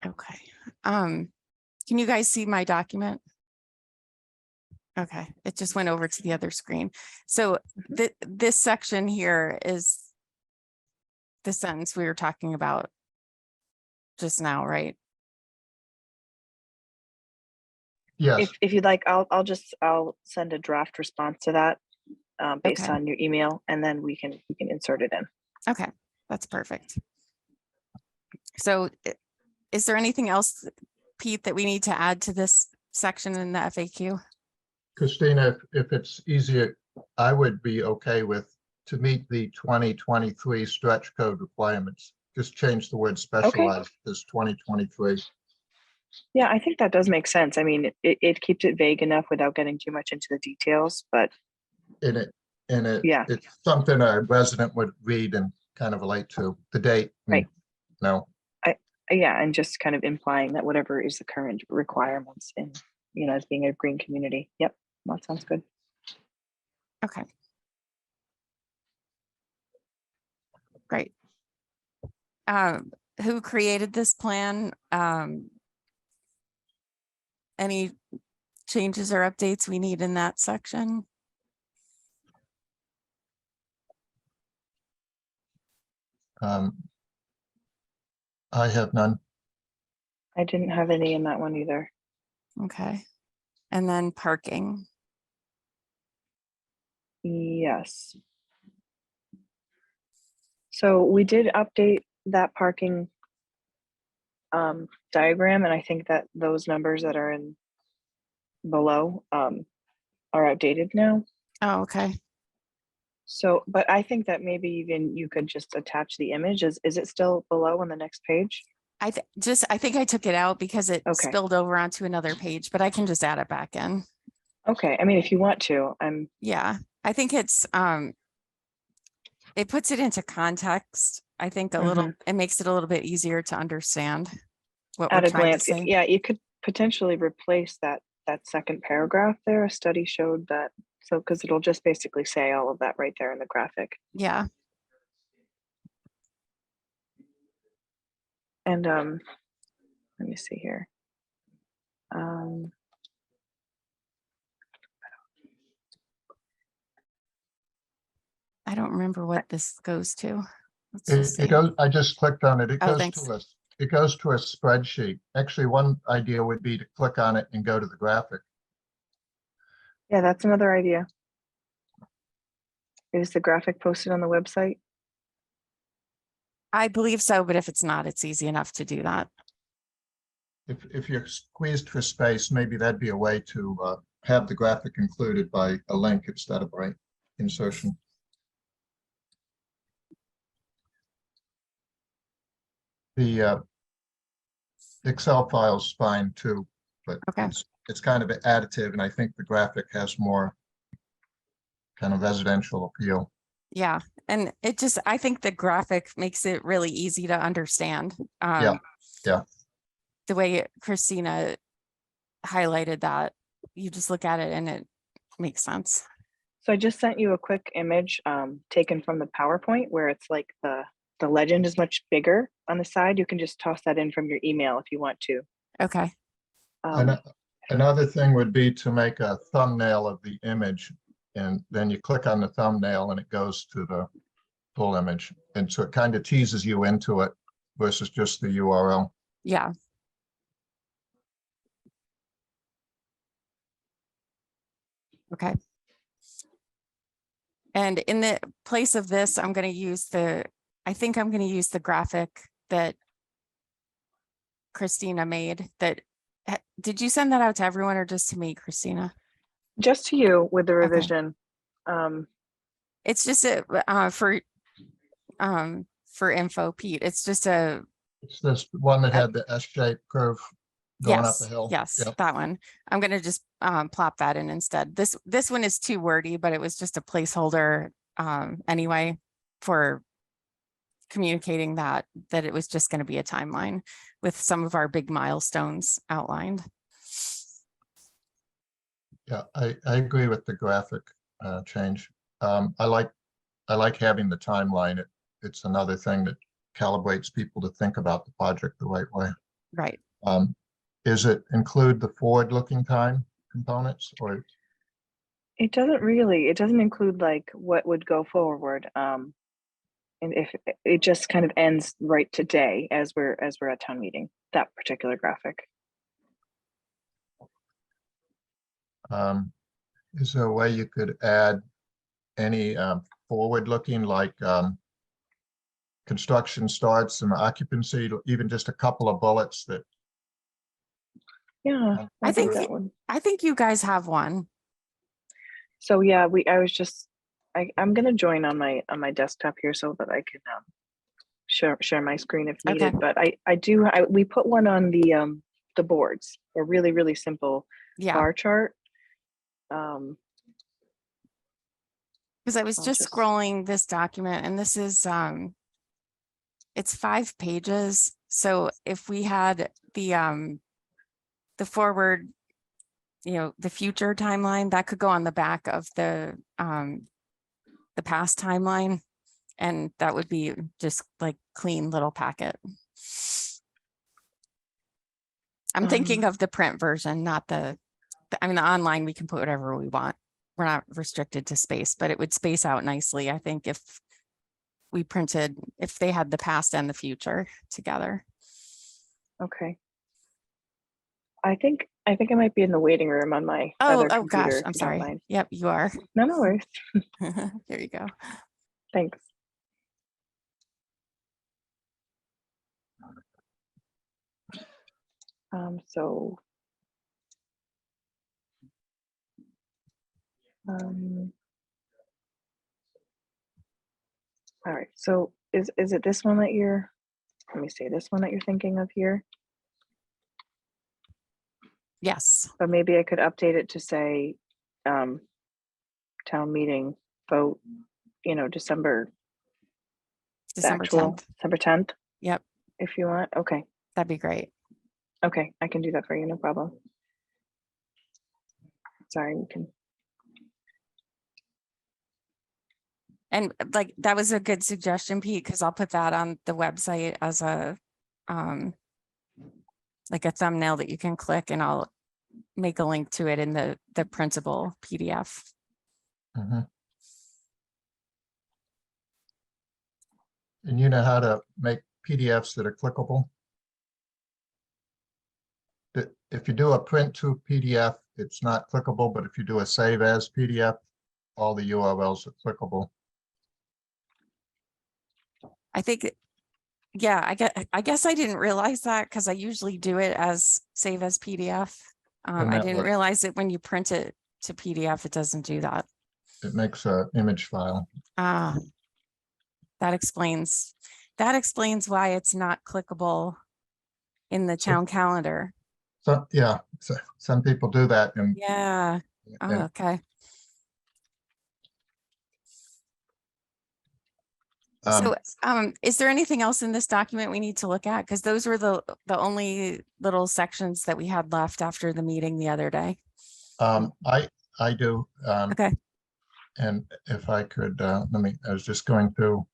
Okay. Can you guys see my document? Okay, it just went over to the other screen. So this section here is the sentence we were talking about just now, right? Yes. If you'd like, I'll send a draft response to that based Okay. on your email, and then we can insert it in. Okay, that's perfect. So is there anything else, Pete, that we need to add to this section in the FAQ? Christina, if it's easier, I would be okay with to meet the 2023 stretch code requirements. Just change the word specialized as 2023. Yeah, I think that does make sense. I mean, it keeps it vague enough without getting too much into the details, but Yeah, it's something a resident would read and kind of relate to the date. Right. No. Yeah, and just kind of implying that whatever is the current requirements in, as being a green community. Yep, that sounds good. Okay. Great. Who created this plan? Any changes or updates we need in that section? I have none. I didn't have any in that one either. Okay. And then parking. Yes. So we did update that parking diagram, and I think that those numbers that are in below are outdated now. Oh, okay. So, but I think that maybe even you could just attach the image. Is it still below on the next page? I think I took it out because it spilled over onto another page, but I can just add it back in. Okay. I mean, if you want to, yeah, I think it's it puts it into context. I think a little, it makes it a little bit easier to understand what at we're a trying glance. to say. Yeah, you could potentially replace that second paragraph there. A study showed that. So, because it'll just basically say all of that right there in the graphic. Yeah. And let me see here. I don't remember what this goes to. It goes. I just clicked on it. It goes thanks. to us. It goes to a spreadsheet. Actually, one idea would be to click on it and go to the graphic. Yeah, that's another idea. Is the graphic posted on the website? I believe so, but if it's not, it's easy enough to do that. If you're squeezed for space, maybe that'd be a way to have the graphic included by a link instead of right insertion. The Excel file's fine too, but it's kind of additive, and I think the graphic has more kind of residential appeal. Yeah, and it just, I think the graphic makes it really easy to understand. Yeah. The way Christina highlighted that, you just look at it and it makes sense. So I just sent you a quick image taken from the PowerPoint where it's like the legend is much bigger on the side. You can just toss that in from your email if you want to. Okay. Another thing would be to make a thumbnail of the image, and then you click on the thumbnail and it goes to the full image. And so it kind of teases you into it versus just the URL. Yeah. Okay. And in the place of this, I'm going to use I think I'm going to use the graphic that Christina made. Did you send that out to everyone or just to me, Christina? Just to you with the revision. Okay. It's just for info, Pete. It's just it's this one that had the S-shaped curve going up the hill. Yes, that one. I'm going to just plop that in instead. This one is too wordy, but it was just a placeholder anyway for communicating that it was just going to be a timeline with some of our big milestones outlined. Yeah, I agree with the graphic change. I like having the timeline. It's another thing that calibrates people to think about the project the right way. Right. Is it include the forward-looking time components or? It doesn't really, it doesn't include like what would go forward. And if it just kind of ends right today as we're at town meeting, that particular graphic. Is there a way you could add any forward-looking, like construction starts and occupancy, even just a couple of bullets that? Yeah, I think that one. I think you guys have one. So yeah, I was just, I'm gonna join on my desktop here so that I can share my screen if Okay. needed. But we put one on the boards, a really simple Yeah. bar chart. Because I was I'll just just- scrolling this document, and this is it's 5 pages. So if we had the forward, the future timeline, that could go on the back of the past timeline, and that would be just like clean little packet. I'm thinking of the print version, not the online, we can put whatever we want. We're not restricted to space, but it would space out nicely, I think, if we printed, if they had the past and the future together. Okay. I think I might be in the waiting room on my other Oh computer. gosh, if I'm you don't sorry. mind. Yep, you are. No worries. Here you go. Thanks. So all right. So is it this one that you're, let me see, this one that you're thinking of here? Yes. But maybe I could update it to say town meeting vote, December December actual 10th. December 10th, Yep, if you want. Okay. that'd be great. Okay, I can do that for you, no problem. Sorry, we can. And like, that was a good suggestion, Pete, because I'll put that on the website as a like a thumbnail that you can click, and I'll make a link to it in the printable PDF. Mhm. And you know how to make PDFs that are clickable? If you do a print to PDF, it's not clickable, but if you do a save as PDF, all the URLs are clickable. I think, yeah, I guess I didn't realize that, because I usually do it as save as PDF. And I that didn't works. realize that when you print it to PDF, it doesn't do that. It makes an image file. Ah, that explains why it's not clickable in the town calendar. So, yeah, so some people do that and, Yeah. Oh, and okay. um, So, is there anything else in this document we need to look at? Because those were the only little sections that we had left after the meeting the other day. I do. Okay. And if I could, I was just going through.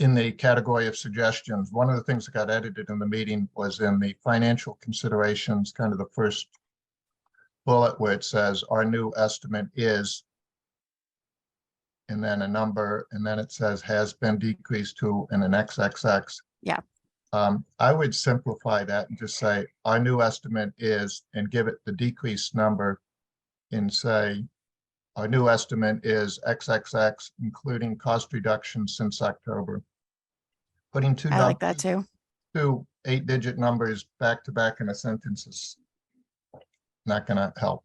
In the category of suggestions, one of the things that got edited in the meeting was in the financial considerations, kind of the first bullet where it says our new estimate is, and then a number, and then it says has been decreased to, and an XXX. Yeah. I would simplify that and just say our new estimate is, and give it the decreased number, and say our new estimate is XXX, including cost reduction since October. Putting I like that too. two 8-digit numbers back to back in a sentence is not going to help.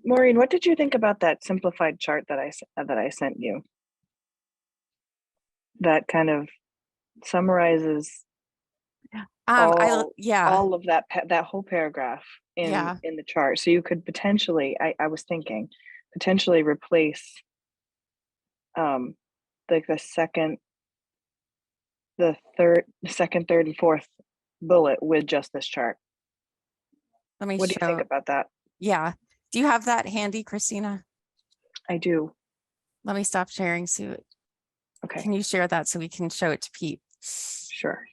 Maureen, what did you think about that simplified chart that I sent you? That kind of summarizes all of that whole paragraph in the chart. So you could potentially, I was thinking, potentially replace like the second, third, and fourth bullet with just this chart. Let me What do you think about that? Yeah. Do you have that handy, Christina? I do. Let me stop sharing, Sue. Okay, Can you share that so we can show it to Pete? sure.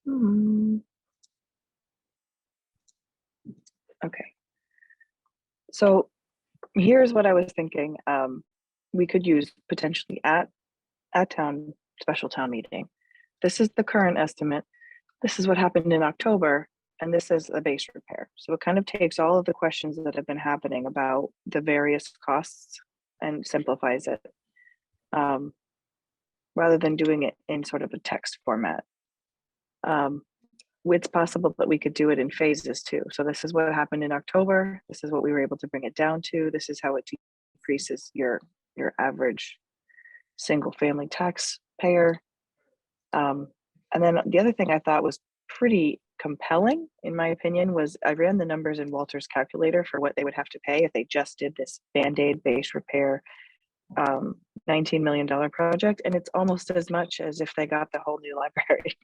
Hmm. Okay. So here's what I was thinking. We could use potentially at special town meeting. This is the current estimate. This is what happened in October, and this is a base repair. So it kind of takes all of the questions that have been happening about the various costs and simplifies it, rather than doing it in sort of a text format. It's possible that we could do it in phases too. So this is what happened in October. This is what we were able to bring it down to. This is how it decreases your average single family taxpayer. And then the other thing I thought was pretty compelling, in my opinion, was I ran the numbers in Walter's calculator for what they would have to pay if they just did this Band-Aid base repair $19 million project. And it's almost as much as if they got the whole new library.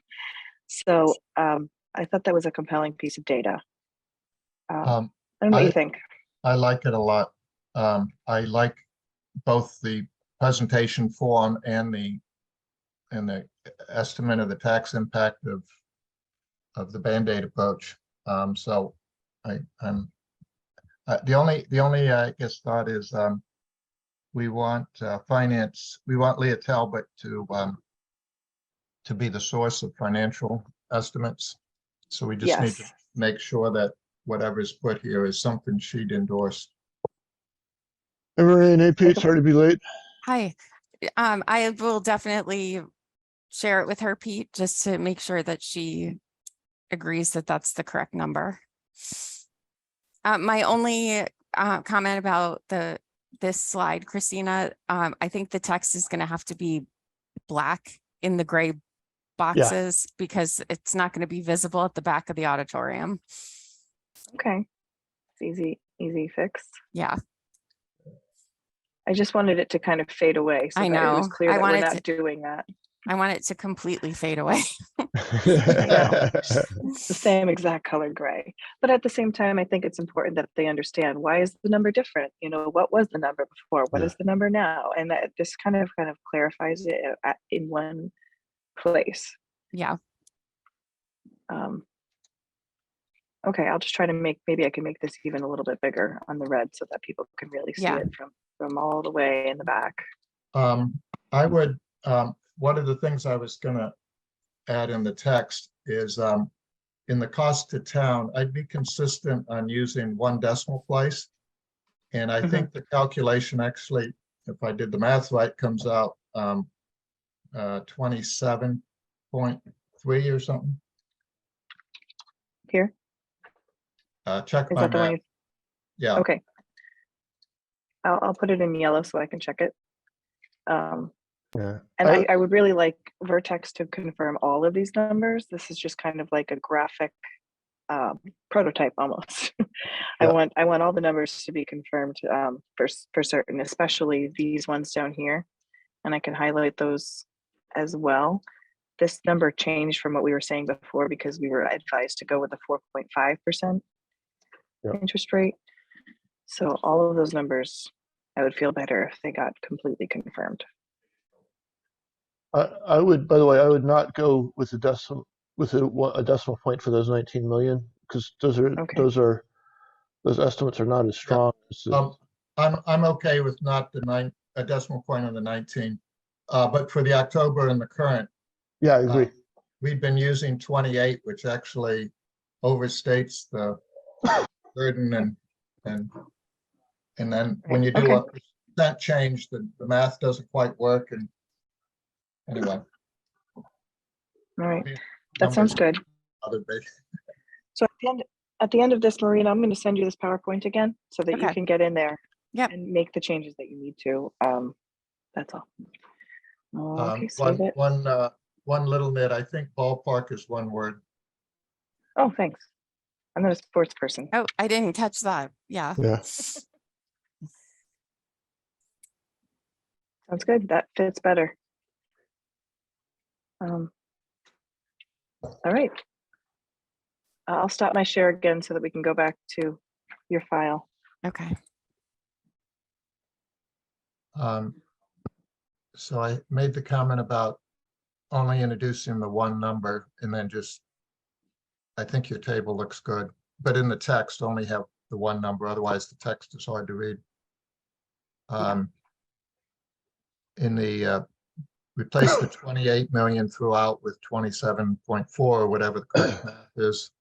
So I thought that was a compelling piece of data. I don't know what you think. I like it a lot. I like both the presentation form and the estimate of the tax impact of the Band-Aid approach. So I'm the only I guess thought is we want finance. We want Leah Talbot to be the source of financial estimates. So we just need to Yes. make sure that whatever's put here is something she'd endorse. Hey, Marie and AP, sorry to be late. Hi. I will definitely share it with her, Pete, just to make sure that she agrees that that's the correct number. My only comment about this slide, Christina, I think the text is going to have to be black in the gray boxes because it's not going to be visible at the back of the auditorium. Okay. It's easy fix. Yeah, I just wanted it to kind of fade away so I that it was know. clear I that we're wanted not to- doing that. I want it to completely fade away. It's the same exact color gray. But at the same time, I think it's important that they understand, why is the number different? You know, what was the number before? What Yeah. is the number now? And that this kind of clarifies it in one place. Yeah, Okay, I'll just try to maybe I can make this even a little bit bigger on the red so that people can really see Yeah. it from all the way in the back. I would, one of the things I was gonna add in the text is in the cost to town, I'd be consistent on using one decimal place. And I think the calculation actually, if I did the math right, comes out 27.3 or something. Here, Check is my that the one math. you, Yeah. okay. I'll put it in yellow so I can check it. Yeah. And I would really like Vertex to confirm all of these numbers. This is just kind of like a graphic prototype almost. I Yeah. want all the numbers to be confirmed for certain, especially these ones down here. And I can highlight those as well. This number changed from what we were saying before because we were advised to go with a 4.5% interest rate. So all of those numbers, I would feel better if they got completely confirmed. I would, by the way, I would not go with a decimal point for those 19 million because those estimates are not as strong. I'm okay with not a decimal point on the 19, but for the October and the current, Yeah, I agree. we've been using 28, which actually overstates the burden and then when you do a percent change, the math doesn't quite work. And anyway. All right, that sounds good. So at the end of this, Marina, I'm going to send you this PowerPoint again so that you Okay. can get in there Yep. and make the changes that you need to. That's all. Okay, save it. One little nit, I think ballpark is one word. Oh, thanks. I'm not a sports person. Oh, I didn't catch that. Yeah. Yeah. Sounds good. That fits better. All right. I'll stop my share again so that we can go back to your file. Okay. So I made the comment about only introducing the one number and then just, I think your table looks good, but in the text only have the one number, otherwise the text is hard to read. In the, replace the 28 million throughout with 27.4 or whatever the correct math is.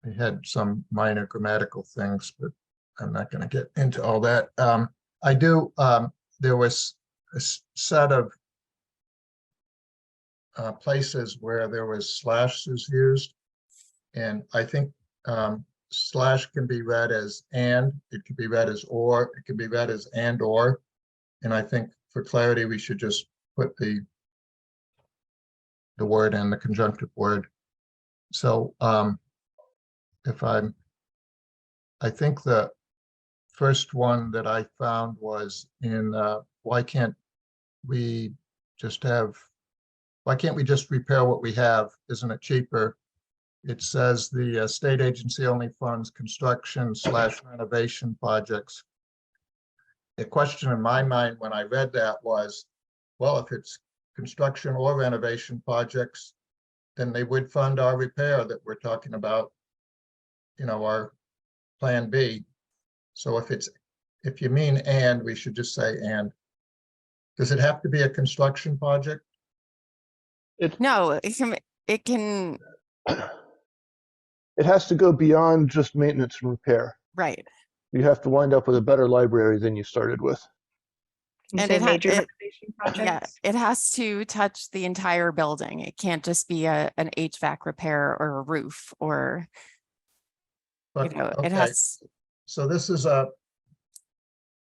We had some minor grammatical things, but I'm not going to get into all that. I do, there was a set of places where there was slashes used. And I think slash can be read as and, it could be read as or, it could be read as and or. And I think for clarity, we should just put the word and the conjunctive word. So if I think the first one that I found was in why can't we just repair what we have? Isn't it cheaper? It says the state agency only funds construction/renovation projects. The question in my mind when I read that was, well, if it's construction or renovation projects, then they would fund our repair that we're talking about, you know, our plan B. So if you mean and, we should just say and. Does it have to be a construction project? No, it can, It has to go beyond just maintenance and repair. right. You have to wind up with a better library than you started with. Can you And say it major it- renovation Yeah, projects? it has to touch the entire building. It can't just be an HVAC repair or a roof or, you But, know, it okay, has, so this is a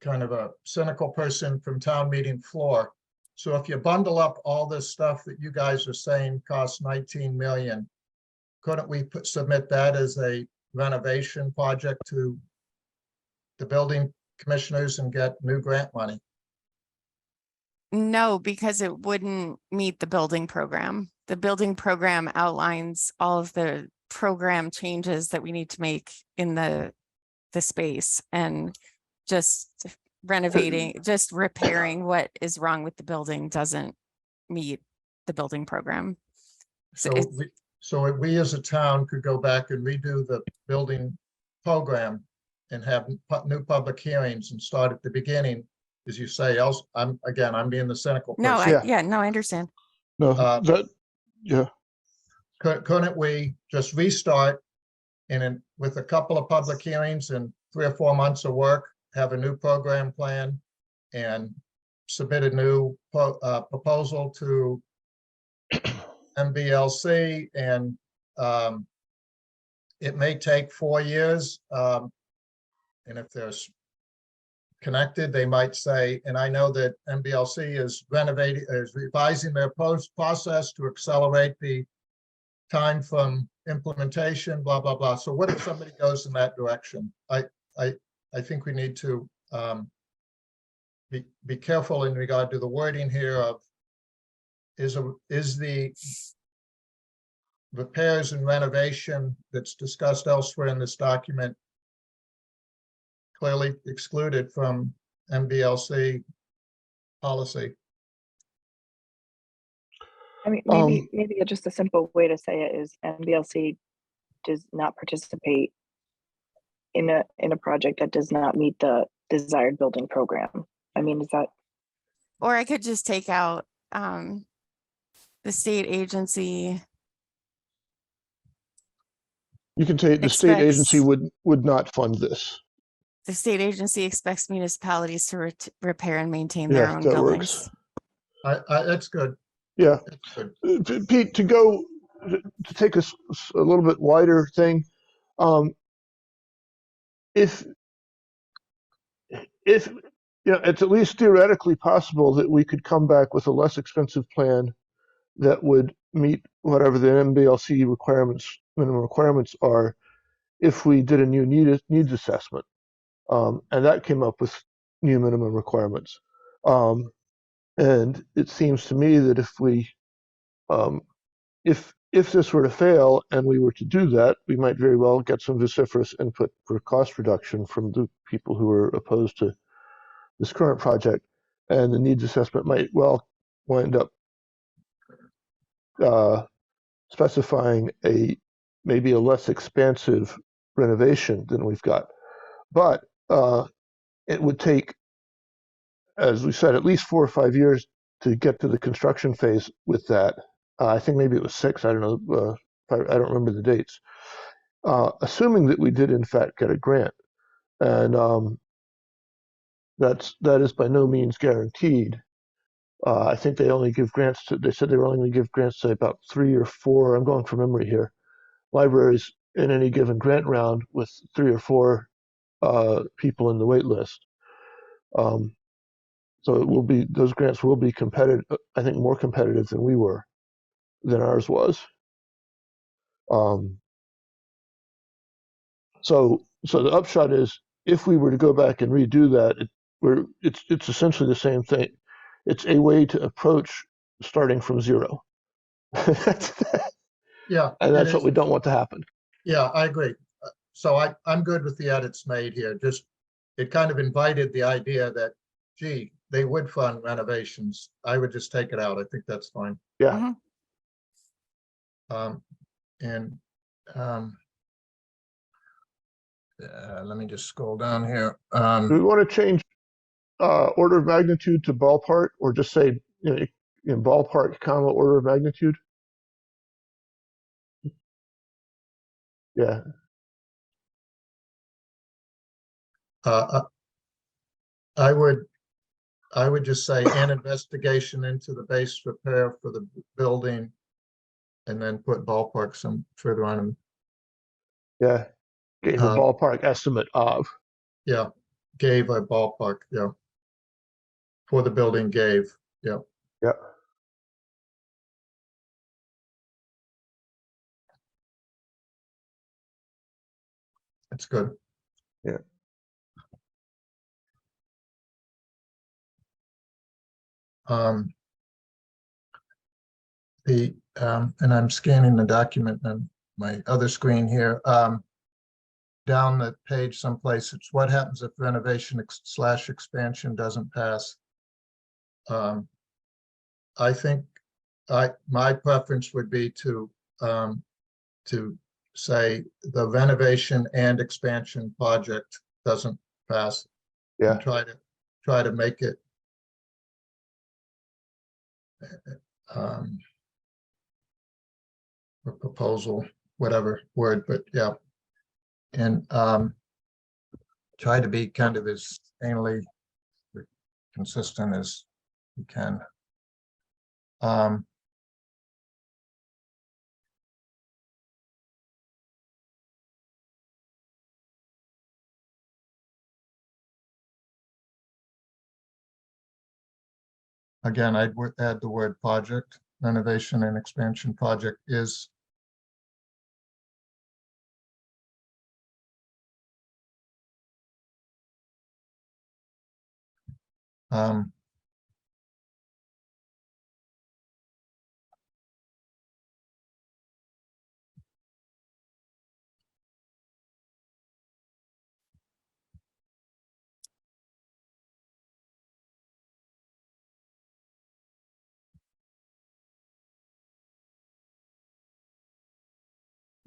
kind of a cynical person from town meeting floor. So if you bundle up all this stuff that you guys are saying costs 19 million, couldn't we submit that as a renovation project to the building commissioners and get new grant money? no, because it wouldn't meet the building program. The building program outlines all of the program changes that we need to make in the space, and just renovating, just repairing what is wrong with the building doesn't meet the building program. So So it's- we as a town could go back and redo the building program and have new public hearings and start at the beginning, as you say. Else, I'm being the cynical No, person. no, I understand. No, Uh, yeah. Couldn't we just restart and then with a couple of public hearings and 3 or 4 months of work, have a new program plan and submit a new proposal to MBLC, and it may take 4 years. And if there's connected, they might say, and I know that MBLC is revising their process to accelerate the time from implementation, blah, blah, blah. So what if somebody goes in that direction? I think we need to be careful in regard to the wording here of is the repairs and renovation that's discussed elsewhere in this document clearly excluded from MBLC policy. I mean, maybe just a simple way to say it is MBLC does not participate in a project that does not meet the desired building program. I mean, is that? Or I could just take out the state agency. You can say the state agency Expects- would not fund this. The state agency expects municipalities to repair and maintain their Yeah, own that buildings. works. That's good. Yeah. That's good. Pete, to take a little bit wider thing, if you know, it's at least theoretically possible that we could come back with a less expensive plan that would meet whatever the MBLC minimum requirements are, if we did a new needs assessment, and that came up with new minimum requirements. And it seems to me that if if this were to fail and we were to do that, we might very well get some vociferous input for cost reduction from the people who are opposed to this current project, and the needs assessment might well wind up specifying maybe a less expansive renovation than we've got. But it would take, as we said, at least 4 or 5 years to get to the construction phase with that. I think maybe it was 6. I don't know. I don't remember the dates. Assuming that we did in fact get a grant, and that is by no means guaranteed. I think they only give grants to. They said they were only going to give grants to about 3 or 4. I'm going from memory here. Libraries in any given grant round with 3 or 4 people in the wait list. So it will be, those grants will be competitive. I think more competitive than ours was. So the upshot is, if we were to go back and redo that, it's essentially the same thing. It's a way to approach starting from zero. Yeah. And that's it what is. we don't want to happen. Yeah, I agree. So I'm good with the edits made here. Just, it kind of invited the idea that, gee, they would fund renovations. I would just take it out. I think that's fine. Yeah. Mhm. Let me just scroll down here. Do we want to change order of magnitude to ballpark, or just say, ballpark, comma, order of magnitude? Yeah. I would just say an investigation into the base repair for the building, and then put ballpark some further on them. Yeah. Gave a ballpark estimate of. Yeah, gave a ballpark, yeah. For the building gave, yeah. Yeah. That's good. Yeah. And I'm scanning the document on my other screen here. Down the page someplace, it's what happens if renovation / expansion doesn't pass. I think my preference would be to say the renovation and expansion project doesn't pass. Yeah. And try to make it a proposal, whatever word, but yeah. And try to be kind of as anally consistent as you can. Again, I'd add the word project. Renovation and expansion project is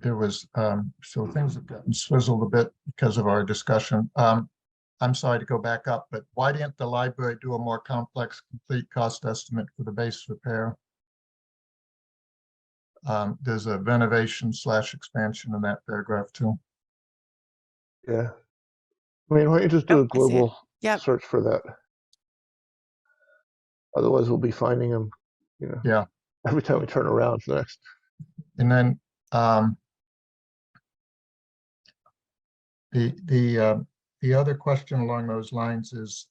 there was so things have gotten swizzled a bit because of our discussion. I'm sorry to go back up, but why didn't the library do a more complex complete cost estimate for the base repair? There's a renovation / expansion in that paragraph too. Yeah. I mean, why don't you just do Oh, a I see it. global Yep. search for that? Otherwise, we'll be finding them, Yeah. every time we turn around for the next. And then the other question along those lines is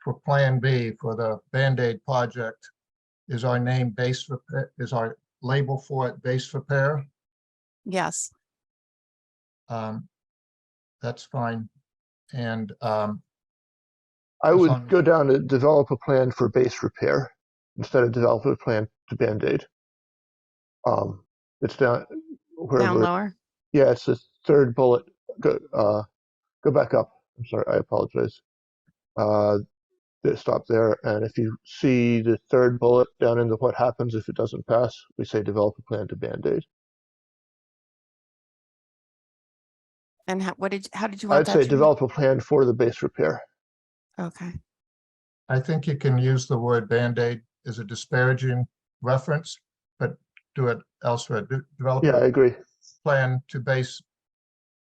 for Plan B for the Band-Aid project, is our name base repair, is our label for it base repair? Yes. That's fine. And I as long would as- go down to develop a plan for base repair instead of develop a plan to Band-Aid. It's down Down wherever. lower. Yeah, it's the third bullet. Go back up. I'm sorry, I apologize. Stop there, and if you see the third bullet down into what happens if it doesn't pass, we say develop a plan to Band-Aid. And how did you want I'd that say to read? develop a plan for the base repair. Okay. I think you can use the word Band-Aid as a disparaging reference, but do it elsewhere. Develop Yeah, I a agree. plan to base.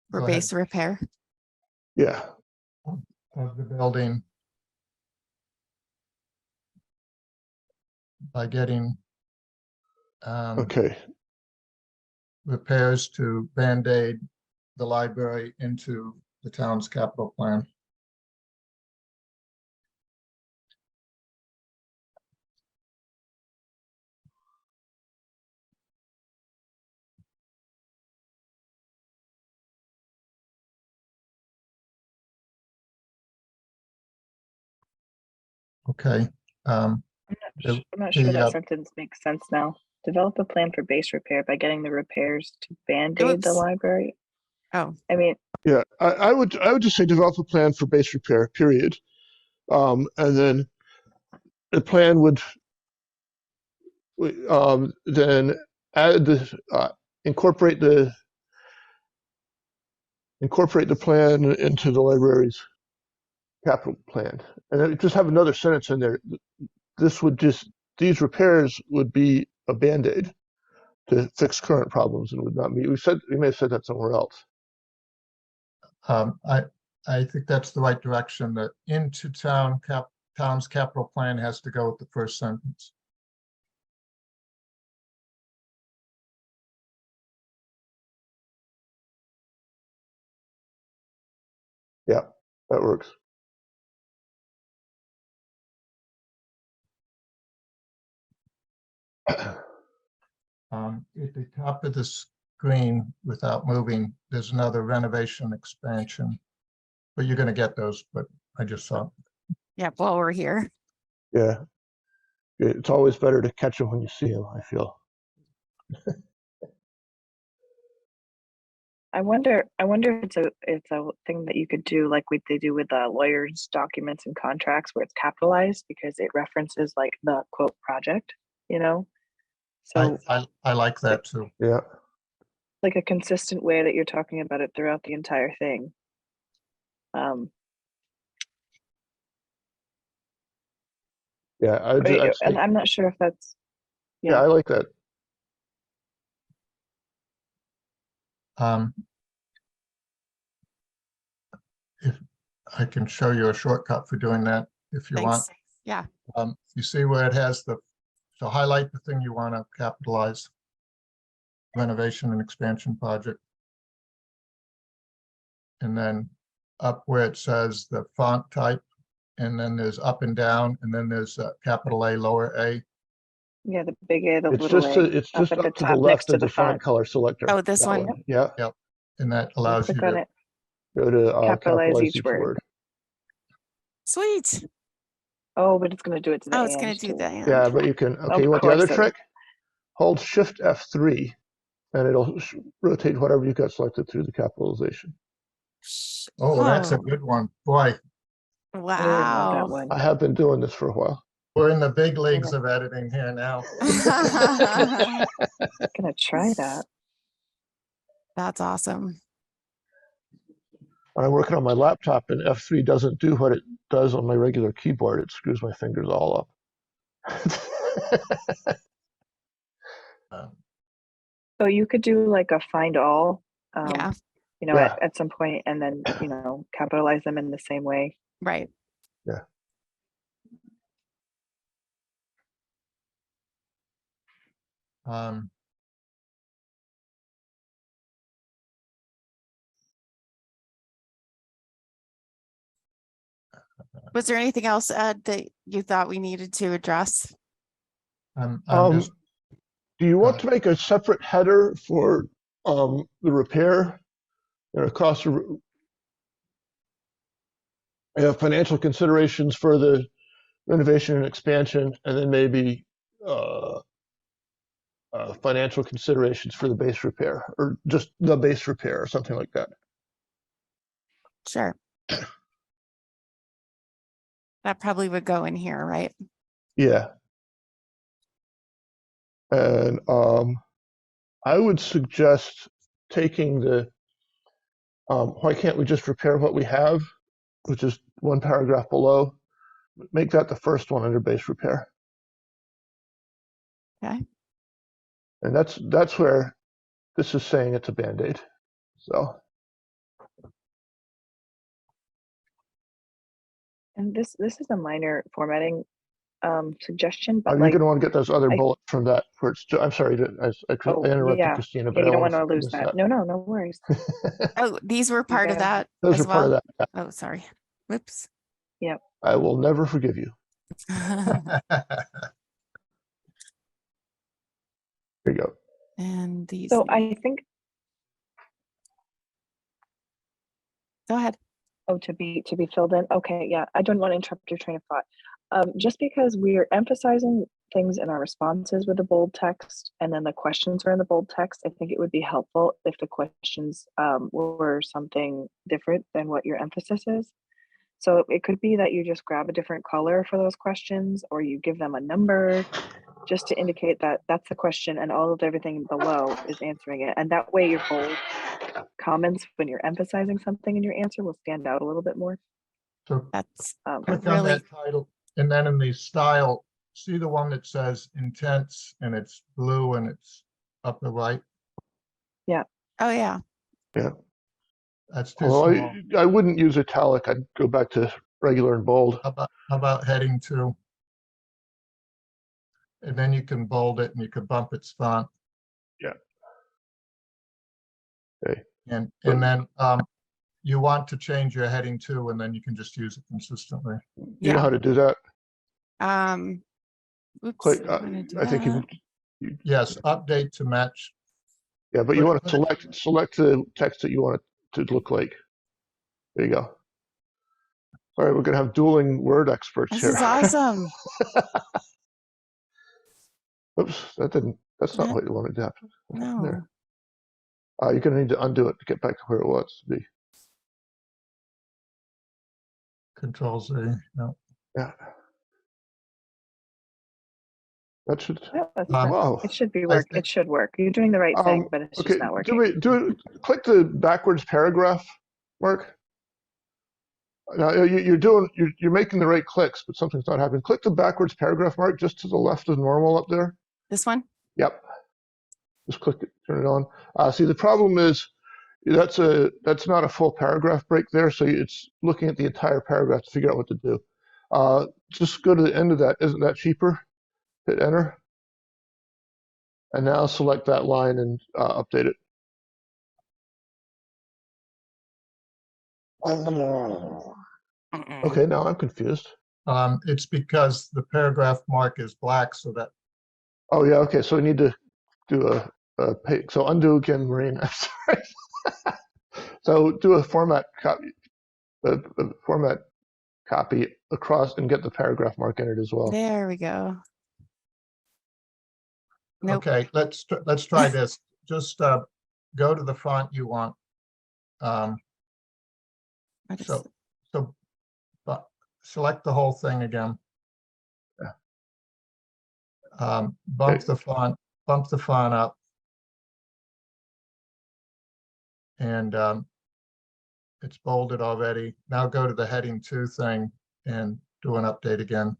For Go ahead. base repair. Yeah. Of the building by getting Okay. repairs to Band-Aid the library into the town's capital plan. Okay. I'm not sure the, that sentence makes sense now. Develop a plan for base repair by getting the repairs to Band-Aid the Oops. library. Oh, I mean, Yeah, I would just say develop a plan for base repair, period. And then the plan would then add the incorporate the plan into the library's capital plan, and then just have another sentence in there. These repairs would be a Band-Aid to fix current problems and would not be. We may have said that somewhere else. I think that's the right direction. That into town's capital plan has to go with the first sentence. Yeah, that works. At the top of the screen, without moving, there's another renovation expansion, but you're going to get those. But I just saw. yeah. While we're here. Yeah, it's always better to catch them when you see them, I feel. I wonder if it's a thing that you could do like they do with lawyers' documents and contracts where it's capitalized because it references like the quote project, you know? So I like that too. Yeah. like a consistent way that you're talking about it throughout the entire thing. Yeah, and I'm not sure if that's yeah, I like that. If I can show you a shortcut for doing that, if you want. Thanks. Yeah. You see where it has so highlight the thing you want to capitalize. Renovation and expansion project. And then up where it says the font type, and then there's up and down, and then there's capital A, lower A. Yeah, the big A, the It's little just A. it's just up at the up to the top left next to of the the font font. color selector. Oh, this one? Yeah. Yep. And that allows you Click on to it. Go to Capitalize each word. Sweet. Oh, but it's going to do it to the Oh, it's going to do too. that. Yeah, but you can. Okay, you want the other trick? Hold Shift F3, and it'll rotate whatever you've got selected through the capitalization. Oh, that's a good one. Boy, Wow. I have been doing this for a while. we're in the big leagues of editing here now. I'm gonna try that. That's awesome. When I'm working on my laptop and F3 doesn't do what it does on my regular keyboard, it screws my fingers all up. So you could do like a find all, Yeah. you know, at some point, and then, you know, capitalize them in the same way. Right. Yeah. Was there anything else, Ed, that you thought we needed to address? Do you want to make a separate header for the repair and cost of financial considerations for the renovation and expansion, and then maybe financial considerations for the base repair, or just the base repair, or something like that. Sure. That probably would go in here, right? Yeah. And I would suggest taking the, why can't we just repair what we have, which is one paragraph below, make that the first one under base repair. Okay. And that's where this is saying it's a Band-Aid. So And this is a minor formatting suggestion, but you're like, going to want to get those other I- bullets from that. Where it's, I'm sorry, I oh interrupted yeah, Christina, yeah, but you I don't want want to lose miss that. No, no worries. Oh, these were part of gotta- that Those as are part well? of that. Oh, sorry. Whoops. I will never forgive you. There you go. And these, So I think, go ahead. oh, to be filled in. Okay, yeah, I don't want to interrupt your train of thought. Just because we're emphasizing things in our responses with the bold text, and then the questions are in the bold text, I think it would be helpful if the questions were something different than what your emphasis is. So it could be that you just grab a different color for those questions, or you give them a number, just to indicate that that's the question and all of everything below is answering it. And that way your bold comments, when you're emphasizing something in your answer, will stand out a little bit more. So That's click on really, that title, and then in the style, see the one that says intense, and it's blue and it's upper right? oh yeah. That's too Although small. I wouldn't use italic. I'd go back to regular and bold. How about heading 2? And then you can bold it and you can bump its font. Yeah. Okay. And But- then you want to change your heading 2, and then you can just use it consistently. You know Yeah. how to do that? Oops. Click. I'm gonna do I think that. Yes, update to match. Yeah, but you Put- want to put it- select the text that you want it to look like. There you go. All right, we're gonna have dueling word experts This here. is awesome. Oops, that's not That- what you wanted to happen. What happened No. there? You're gonna need to undo it to get back to where it was to be. Control Z. No. Yeah. That should. Yeah, that's Um, perfect. Wow. It should be I work. think- It should work. You're doing the right thing, but it's Okay. just not working. Click the backwards paragraph mark. Now you're making the right clicks, but something's not happening. Click the backwards paragraph mark just to the left of normal up there. This one? Yep. Just click it, turn it on. See, the problem is that's not a full paragraph break there, so it's looking at the entire paragraph to figure out what to do. Just go to the end of that. Isn't that cheaper? Hit enter. And now select that line and update it. Okay, now I'm confused. It's because the paragraph mark is black, so that Oh yeah, okay. So we need to do a page. So undo again, Marine. I'm sorry. So do a format copy, a format copy across, and get the paragraph mark in it as well. There we go. Nope. okay. Let's try this. Just go to the font you want. I just- So but select the whole thing again. Bump Okay. the font up. And it's bolded already. Now go to the heading 2 thing and do an update again. It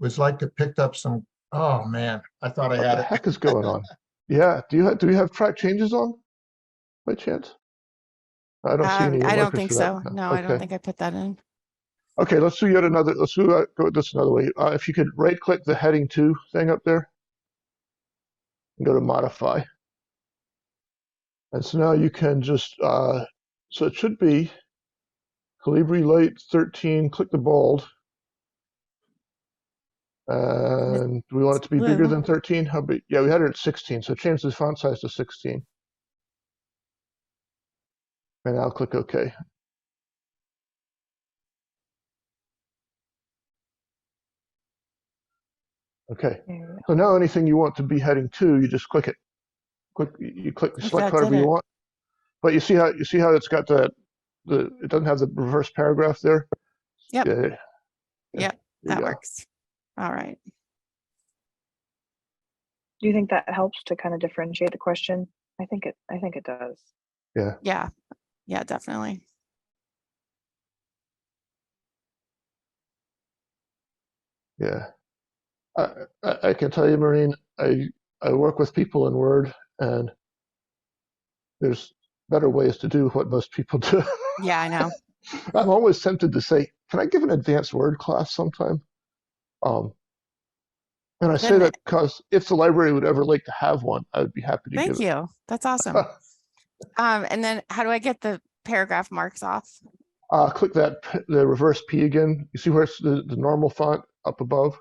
was like it picked up some, oh man, I thought I What had the it. heck is going on? Yeah. Do we have track changes on by chance? I don't see any. I don't markers think for that. so. No, I don't Okay. think I put that in. Okay, let's do yet another. Let's go this another way. If you could right click the heading 2 thing up there and go to modify. And so now you can just, so it should be Calibri Light 13, click the bold. And do we want it to be bigger blue. than 13? How big? Yeah, we had it at 16, so change the font size to 16. And I'll click OK. Okay. There you go. So now anything you want to be heading to, you just click it. You Look, select that whatever did you it. want. But you see how it's got it doesn't have the reverse paragraph there. Yep. Yeah. Yep. There you That go. works. All right. Do you think that helps to kind of differentiate the question? I think it does. Yeah. Yeah. Yeah, definitely. Yeah. I can tell you, Maureen, I work with people in Word, and there's better ways to do what most people do. Yeah, I know. I'm always tempted to say, can I give an advanced Word class sometime? And I say Then that because if the library would ever like to have one, I would be happy to thank give you. That's awesome. it. And then how do I get the paragraph marks off? Click the reverse P again. You see where it's the normal font up above?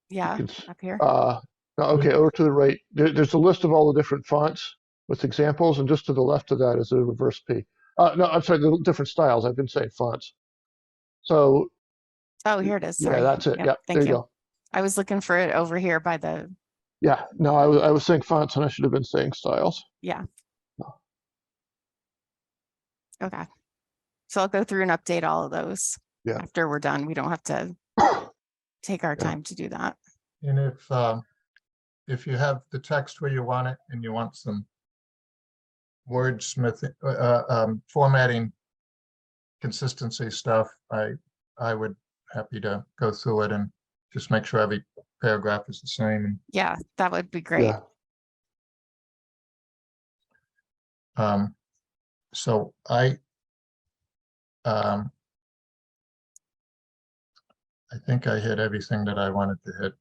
Yeah, You can, up here. no, okay, over to the right. There's a list of all the different fonts with examples, and just to the left of that is a reverse P. No, I'm sorry, the different styles. I've been saying fonts. So Oh, here it is. yeah, Sorry. that's it. Yep, Yeah, there thank you you. go. I was looking for it over here by the, Yeah, no, I was saying fonts, and I should have been saying styles. yeah. Okay. So I'll go through and update all of those Yeah. after we're done. We don't have to take our Yeah. time to do that. And if you have the text where you want it and you want some wordsmithing, formatting consistency stuff, I would happy to go through it and just make sure every paragraph is the same. Yeah, that would be great. Yeah. So I think I hit everything that I wanted to hit.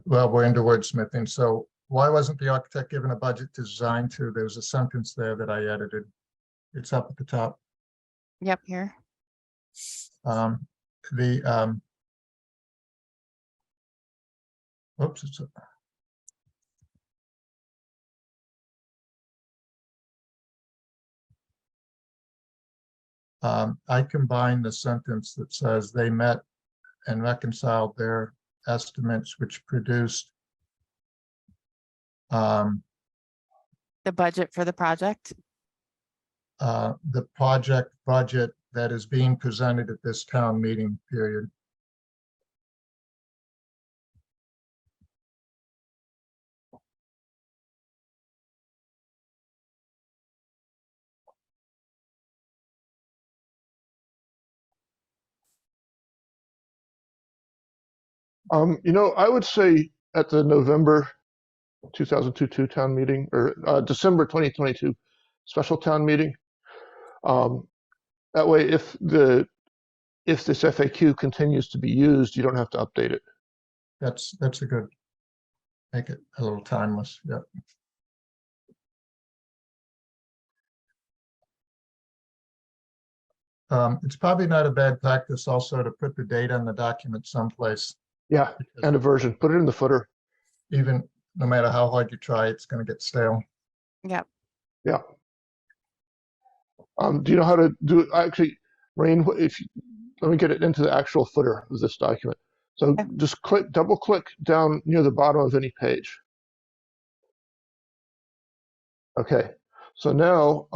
Well, we're into wordsmithing. So why wasn't the architect given a budget to design to? There's a sentence there that I edited. It's up at the top. Yep, here. Oops, I combined the sentence that says they met and reconciled their estimates, which produced The budget for the project. the project budget that is being presented at this town meeting period. I would say at the November 2022 town meeting or December 2022 special town meeting. That way, if this FAQ continues to be used, you don't have to update it. That's a good, make it a little timeless. Yep. It's probably not a bad practice also to put the date on the document someplace. Yeah, and a version. Put it in the footer. Even no matter how hard you try, it's going to get stale. Yep. Yeah. Do you know how to do it? Actually, Rain, let me get it into the actual footer of this document. So just double click down near the bottom of any page. Okay. So now,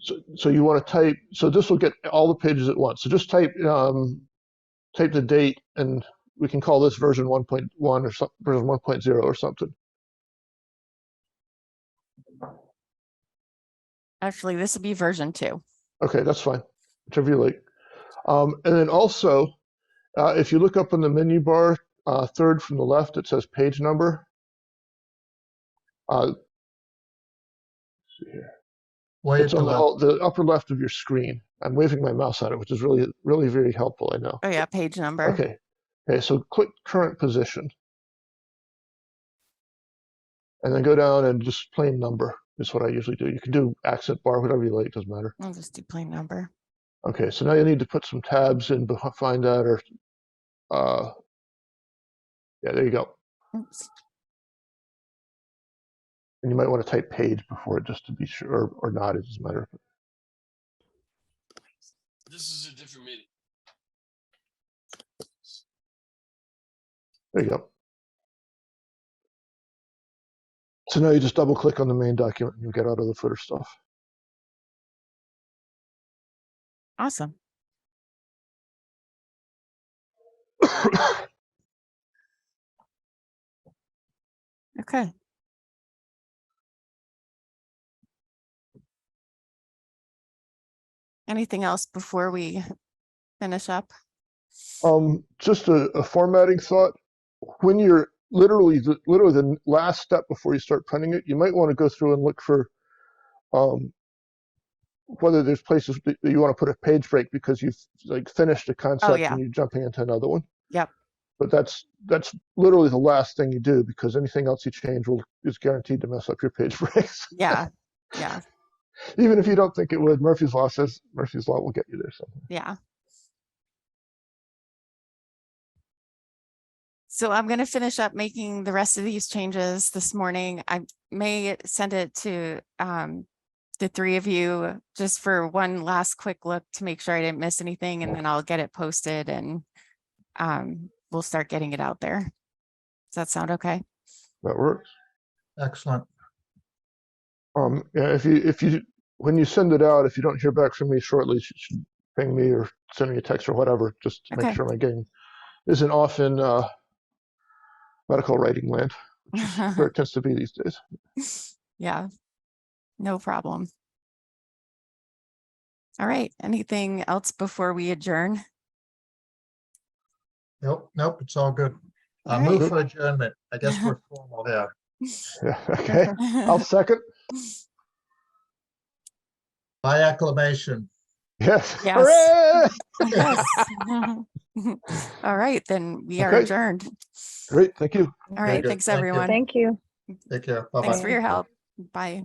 so you want to type, so this will get all the pages at once. So just type the date, and we can call this version 1.1 or something, version 1.0 or something. Actually, this would be version 2. Okay, that's fine, whichever you like. And then also, if you look up in the menu bar, third from the left, it says page number. Let's see here. It's on the upper left of your screen. I'm waving my mouse at it, which is really, really very helpful, I know. Oh yeah, page number. Okay. Okay, so click current position. And then go down and just plain number is what I usually do. You can do accent bar, whatever you like, doesn't matter. I'll just do plain number. Okay, so now you need to put some tabs in behind that, or yeah, there you go. Oops. And you might want to type page before it just to be sure, or not, it doesn't matter. This is a different meeting. There you go. So now you just double click on the main document and you get out of the footer stuff. Awesome. Okay. Anything else before we finish up? Just a formatting thought. When you're literally the last step before you start printing it, you might want to go through and look for whether there's places that you want to put a page break because you've like finished a concept yeah. and you're jumping into another one. Yep. But that's literally the last thing you do, because anything else you change is guaranteed to mess up your page breaks. Yeah. Yeah. Even if you don't think it would, Murphy's Law says Murphy's Law will get you there somewhere. Yeah. So I'm going to finish up making the rest of these changes this morning. I may send it to the three of you just for one last quick look to make sure I didn't miss anything, and then I'll get it posted and we'll start getting it out there. Does that sound okay? That works. Excellent. Yeah, if you when you send it out, if you don't hear back from me shortly, you should ping me or send me a text or whatever, just to Okay. make sure my game isn't off in medical writing land, which is where it tends to be these days. Yeah, no problem. All right. Anything else before we adjourn? Nope, it's all good. All Move right. for adjournment. I guess we're formal there. Yeah, okay. I'll second. By acclamation. Yes. Yes. Hooray! Yes. All right, then we are Okay. adjourned. Great. Thank you. All right. good. Thanks, Thank you. everyone. Thank you. Take care. Bye-bye. Thanks for your help. Bye.